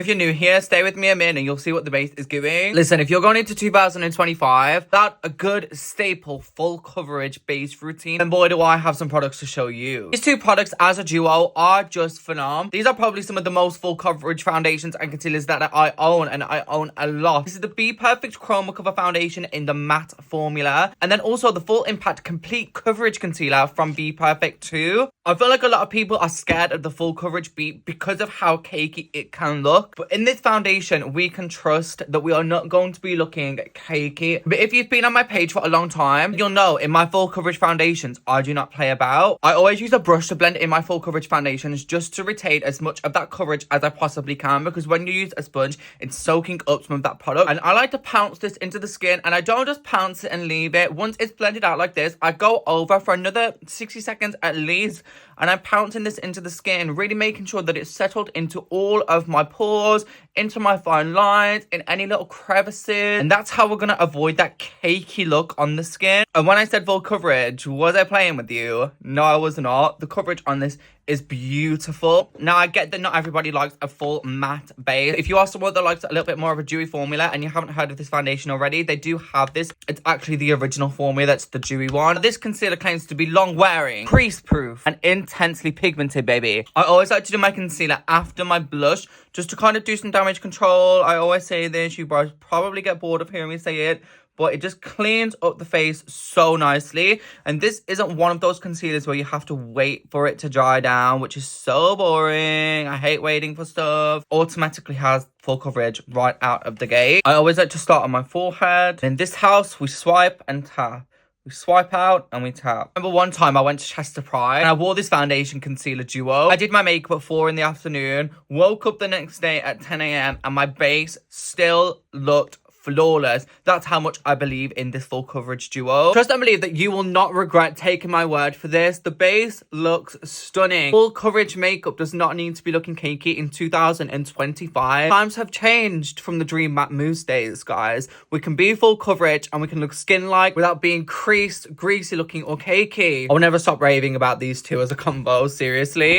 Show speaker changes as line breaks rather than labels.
If you're new here, stay with me a minute and you'll see what the base is giving. Listen, if you're going into 2025, that's a good staple full coverage base routine. And boy, do I have some products to show you. These two products as a duo are just phenomenal. These are probably some of the most full coverage foundations and concealers that I own, and I own a lot. This is the Be Perfect Chroma Cover Foundation in the matte formula. And then also the Full Impact Complete Coverage Concealer from Be Perfect 2. I feel like a lot of people are scared of the full coverage beat because of how cakey it can look. But in this foundation, we can trust that we are not going to be looking cakey. But if you've been on my page for a long time, you'll know in my full coverage foundations, I do not play about. I always use a brush to blend in my full coverage foundations just to retain as much of that coverage as I possibly can. Because when you use a sponge, it's soaking up some of that product. And I like to pounce this into the skin. And I don't just pounce it and leave it. Once it's blended out like this, I go over for another 60 seconds at least. And I'm pouncing this into the skin, really making sure that it's settled into all of my pores, into my fine lines, in any little crevices. And that's how we're going to avoid that cakey look on the skin. And when I said full coverage, was I playing with you? No, I was not. The coverage on this is beautiful. Now, I get that not everybody likes a full matte base. If you are someone that likes a little bit more of a dewy formula and you haven't heard of this foundation already, they do have this. It's actually the original formula. That's the dewy one. This concealer claims to be long wearing, crease proof, and intensely pigmented, baby. I always like to do my concealer after my blush just to kind of do some damage control. I always say this. You guys probably get bored of hearing me say it, but it just cleans up the face so nicely. And this isn't one of those concealers where you have to wait for it to dry down, which is so boring. I hate waiting for stuff. Automatically has full coverage right out of the gate. I always like to start on my forehead. In this house, we swipe and tap. We swipe out and we tap. Remember one time I went to Chester Pride and I wore this foundation concealer duo. I did my makeup at 4 in the afternoon, woke up the next day at 10 a.m. and my base still looked flawless. That's how much I believe in this full coverage duo. Trust and believe that you will not regret taking my word for this. The base looks stunning. Full coverage makeup does not need to be looking cakey in 2025. Times have changed from the Dream Matte Mousse days, guys. We can be full coverage and we can look skin-like without being creased, greasy looking or cakey. I will never stop raving about these two as a combo, seriously.